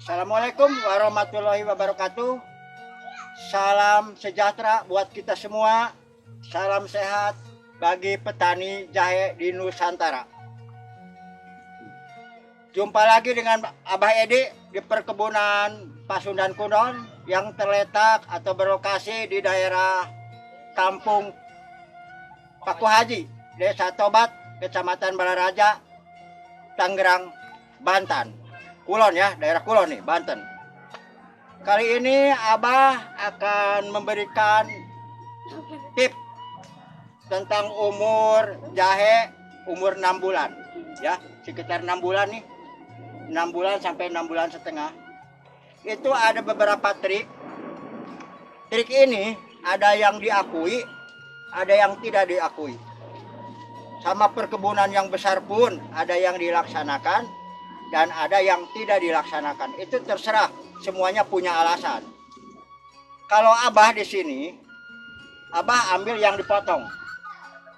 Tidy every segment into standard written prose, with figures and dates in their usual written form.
Assalamualaikum warahmatullahi wabarakatuh. Salam sejahtera buat kita semua. Salam sehat bagi petani jahe di Nusantara. Jumpa lagi dengan Abah Edi di perkebunan Pasundan Kudon yang terletak atau berlokasi di daerah Kampung Paku Haji, Desa Tobat, Kecamatan Balaraja, Tangerang, Banten. Kulon ya, daerah Kulon nih, Banten. Kali ini Abah akan memberikan tips tentang umur jahe umur 6 bulan. Ya, sekitar 6 bulan nih. 6 bulan sampai 6 bulan setengah. Itu ada beberapa trik. Trik ini ada yang diakui, ada yang tidak diakui. Sama perkebunan yang besar pun ada yang dilaksanakan dan ada yang tidak dilaksanakan. Itu terserah, semuanya punya alasan. Kalau Abah di sini, Abah ambil yang dipotong.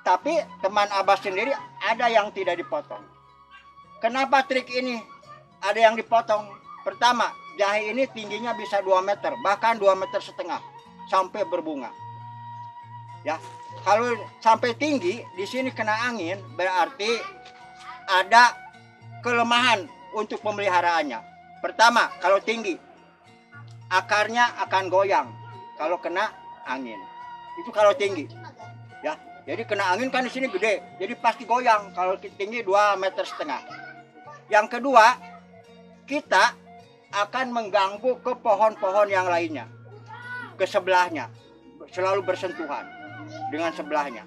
Tapi teman Abah sendiri ada yang tidak dipotong. Kenapa trik ini ada yang dipotong? Pertama, jahe ini tingginya bisa 2 meter, bahkan 2,5 meter sampai berbunga. Ya, kalau sampai tinggi di sini kena angin berarti ada kelemahan untuk pemeliharaannya. Pertama, kalau tinggi, akarnya akan goyang kalau kena angin. Itu kalau tinggi. Ya, jadi kena angin kan di sini gede, jadi pasti goyang kalau tinggi 2,5 meter. Yang kedua, kita akan mengganggu ke pohon-pohon yang lainnya, ke sebelahnya, selalu bersentuhan dengan sebelahnya.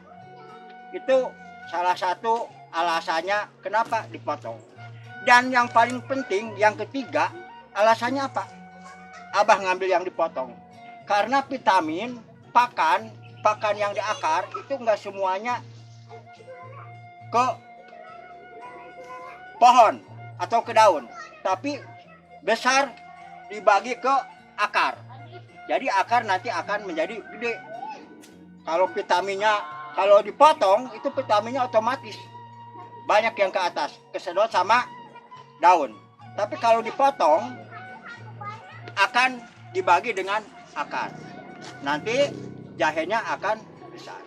Itu salah satu alasannya kenapa dipotong. Dan yang paling penting, yang ketiga, alasannya apa? Abah ngambil yang dipotong. Karena vitamin, pakan yang di akar itu nggak semuanya ke pohon atau ke daun. Tapi besar dibagi ke akar. Jadi akar nanti akan menjadi gede. Kalau vitaminnya, kalau dipotong, itu vitaminnya otomatis banyak yang ke atas, kesedot sama daun. Tapi kalau dipotong akan dibagi dengan akar. Nanti jahenya akan besar.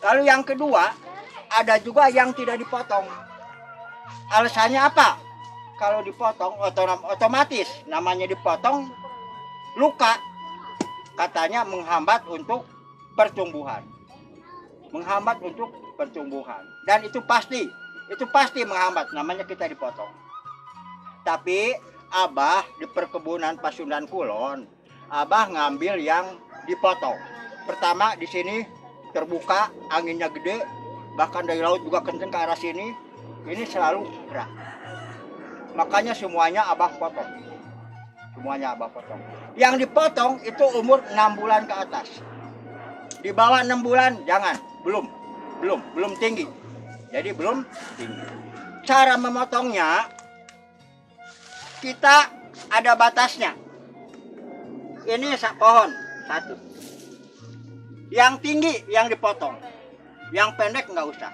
Lalu yang kedua, ada juga yang tidak dipotong. Alasannya apa? Kalau dipotong otomatis namanya dipotong luka. Katanya menghambat untuk pertumbuhan. Menghambat untuk pertumbuhan. Dan itu pasti menghambat, namanya kita dipotong. Tapi Abah di perkebunan Pasundan Kulon, Abah ngambil yang dipotong. Pertama di sini terbuka, anginnya gede, bahkan dari laut juga kenceng ke arah sini. Ini selalu gerak. Makanya semuanya Abah potong. Semuanya Abah potong. Yang dipotong itu umur 6 bulan ke atas. Di bawah 6 bulan jangan, belum tinggi. Jadi belum tinggi. Cara memotongnya, kita ada batasnya. Ini pohon satu. Yang tinggi yang dipotong. Yang pendek nggak usah.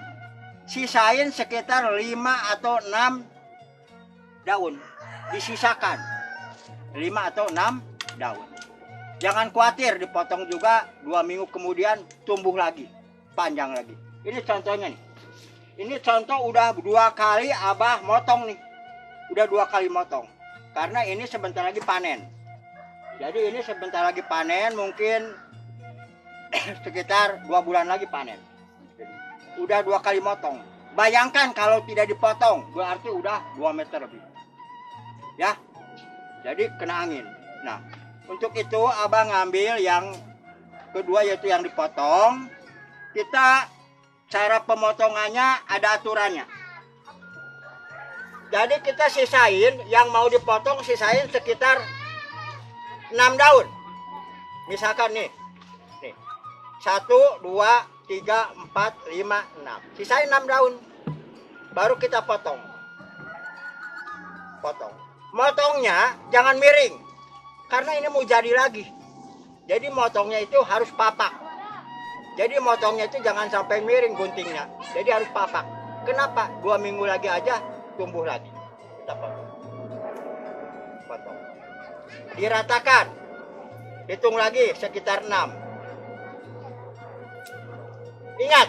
Sisain sekitar 5 atau 6 daun. Disisakan 5 atau 6 daun. Jangan khawatir dipotong juga 2 minggu kemudian tumbuh lagi, panjang lagi. Ini contohnya nih. Ini contoh udah 2 kali Abah motong nih. Udah 2 kali motong. Karena ini sebentar lagi panen. Jadi ini sebentar lagi panen, mungkin sekitar 2 bulan lagi panen. Udah 2 kali motong. Bayangkan kalau tidak dipotong, berarti udah 2 meter lebih. Ya, jadi kena angin. Nah, untuk itu Abah ngambil yang kedua yaitu yang dipotong. Cara pemotongannya ada aturannya. Jadi kita sisain, yang mau dipotong sisain sekitar 6 daun. Misalkan nih 1, 2, 3, 4, 5, 6. Sisain 6 daun. Baru kita potong. Motongnya jangan miring. Karena ini mau jadi lagi. Jadi motongnya itu harus papak. Jadi motongnya itu jangan sampai miring guntingnya. Jadi harus papak. Kenapa? 2 minggu lagi aja tumbuh lagi. Kita potong. diratakan. Hitung lagi sekitar 6. Ingat,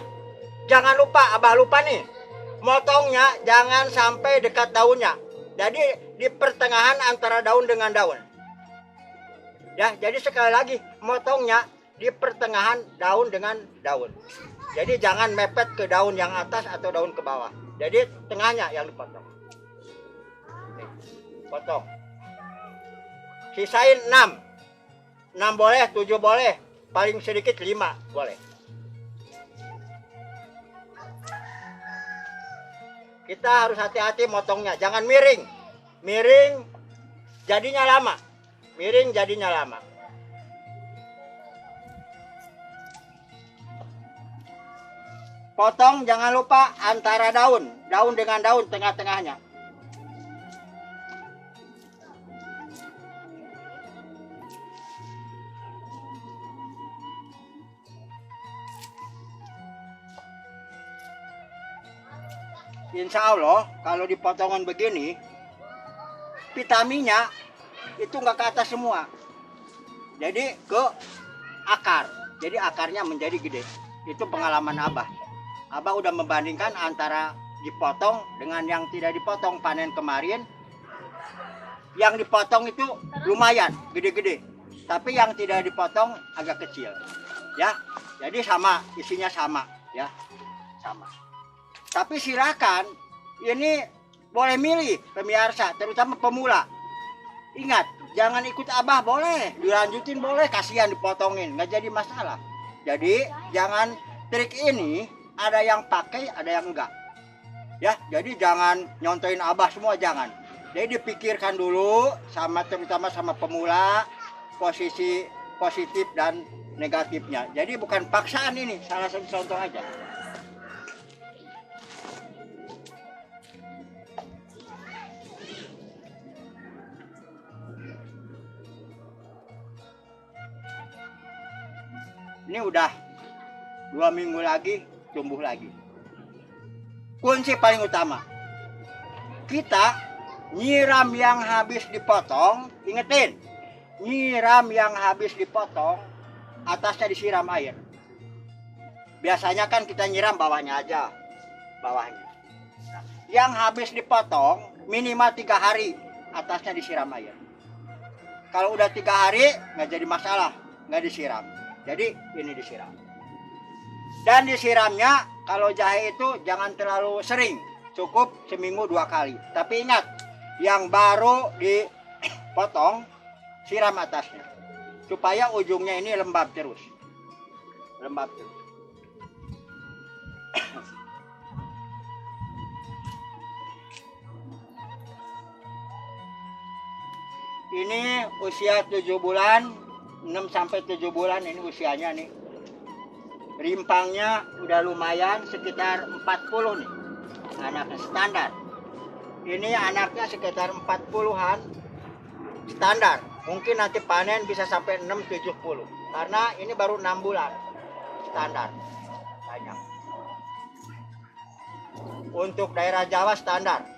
jangan lupa, Abah lupa nih, motongnya jangan sampai dekat daunnya. Jadi di pertengahan antara daun dengan daun. Ya, jadi sekali lagi, motongnya di pertengahan daun dengan daun. Jadi jangan mepet ke daun yang atas atau daun ke bawah. Jadi tengahnya yang dipotong. Nih, potong. Sisain 6. 6 boleh, 7 boleh. Paling sedikit 5 boleh. Kita harus hati-hati motongnya. Jangan miring. Miring jadinya lama. Miring jadinya lama. Potong jangan lupa antara daun dengan daun tengah-tengahnya. Insya Allah kalau dipotongan begini, vitaminnya itu nggak ke atas semua. Jadi ke akar. Jadi akarnya menjadi gede. Itu pengalaman Abah. Abah udah membandingkan antara dipotong dengan yang tidak dipotong panen kemarin. Yang dipotong itu lumayan gede-gede, tapi yang tidak dipotong agak kecil. Ya, jadi sama, isinya sama, ya, sama. Tapi silakan, ini boleh milih pemirsa, terutama pemula. Ingat, jangan ikut Abah boleh, dilanjutin boleh, kasihan dipotongin, nggak jadi masalah. Jadi jangan trik ini. Ada yang pakai, ada yang enggak. Ya, jadi jangan nyontoin Abah semua, jangan. Jadi dipikirkan dulu terutama sama pemula, posisi positif dan negatifnya. Jadi bukan paksaan ini, salah satu contoh aja. Ini udah 2 minggu lagi tumbuh lagi. Kunci paling utama, kita nyiram yang habis dipotong. Ingetin, nyiram yang habis dipotong atasnya disiram air. Biasanya kan kita nyiram bawahnya aja, bawahnya. Nah, yang habis dipotong minimal 3 hari atasnya disiram air. Kalau udah 3 hari nggak jadi masalah, nggak disiram. Jadi ini disiram. Dan disiramnya kalau jahe itu jangan terlalu sering, cukup seminggu 2 kali. Tapi ingat, yang baru dipotong siram atasnya supaya ujungnya ini lembab terus. Lembab terus. Ini usia 7 bulan, 6 sampai 7 bulan ini usianya nih. Rimpangnya udah lumayan, sekitar 40 nih. Anaknya standar. Ini anaknya sekitar 40-an standar. Mungkin nanti panen bisa sampai 6-70. Karena ini baru 6 bulan. Standar. Banyak. Untuk daerah Jawa standar.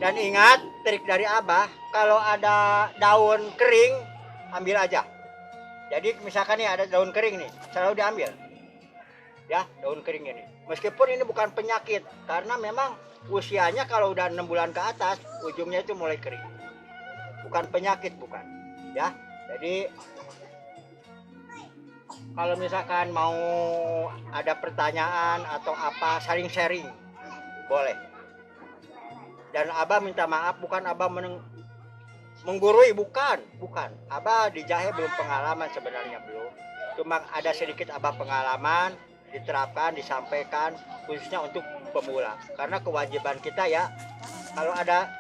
Dan ingat, trik dari Abah, kalau ada daun kering, ambil aja. Jadi misalkan nih ada daun kering nih, selalu diambil. Ya, daun kering ini. Meskipun ini bukan penyakit, karena memang usianya kalau udah 6 bulan ke atas, ujungnya itu mulai kering. Bukan penyakit, bukan. Ya, jadi kalau misalkan mau ada pertanyaan atau apa, saling sharing, boleh. Dan Abah minta maaf, bukan Abah menggurui, bukan. Abah di jahe belum pengalaman sebenarnya, belum. Cuma ada sedikit Abah pengalaman, diterapkan, disampaikan, khususnya untuk pemula. Karena kewajiban kita ya, kalau ada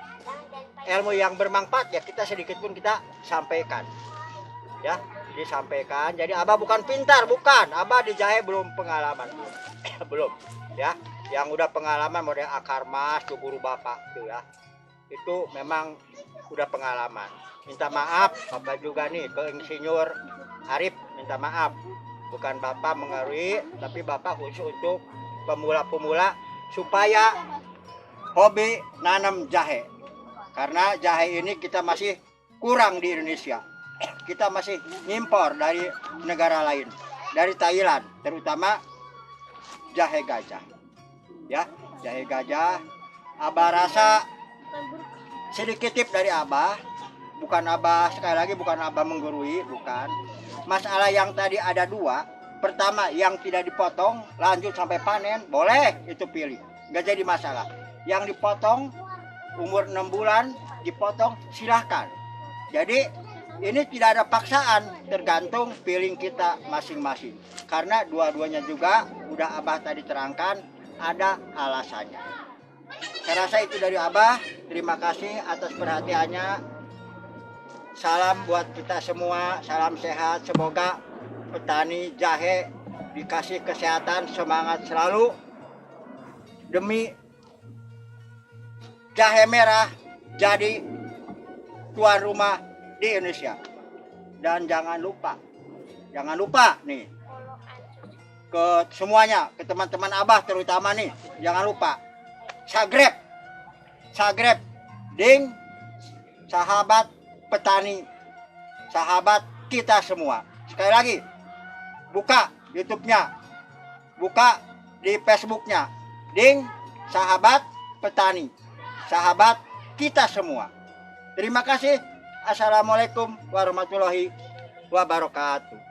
ilmu yang bermanfaat ya kita sedikit pun kita sampaikan. Ya, disampaikan. Jadi Abah bukan pintar, bukan. Abah di jahe belum pengalaman, belum. Ya. Yang udah pengalaman model akar mas, tuh guru bapak tuh ya, itu memang udah pengalaman. Minta maaf bapak juga nih ke Insinyur Arif, minta maaf, bukan bapak mengaruhi, tapi bapak khusus untuk pemula-pemula supaya hobi nanam jahe. Karena jahe ini kita masih kurang di Indonesia. Kita masih ngimpor dari negara lain, dari Thailand, terutama jahe gajah. Ya, jahe gajah. Abah rasa sedikit tip dari Abah, bukan Abah sekali lagi bukan Abah menggurui, bukan. Masalah yang tadi ada dua. Pertama, yang tidak dipotong lanjut sampai panen, boleh itu pilih, nggak jadi masalah. Yang dipotong umur 6 bulan dipotong silahkan. Jadi ini tidak ada paksaan, tergantung feeling kita masing-masing. Karena dua-duanya juga udah Abah tadi terangkan ada alasannya. Saya rasa itu dari Abah. Terima kasih atas perhatiannya. Salam buat kita semua, salam sehat. Semoga petani jahe dikasih kesehatan, semangat selalu demi jahe merah jadi tuan rumah di Indonesia. Dan jangan lupa nih ke semuanya, ke teman-teman Abah terutama nih, jangan lupa Sagreb ding sahabat petani, sahabat kita semua. Sekali lagi, buka YouTube-nya, buka di Facebook-nya, ding sahabat petani, sahabat kita semua. Terima kasih. Assalamualaikum warahmatullahi wabarakatuh.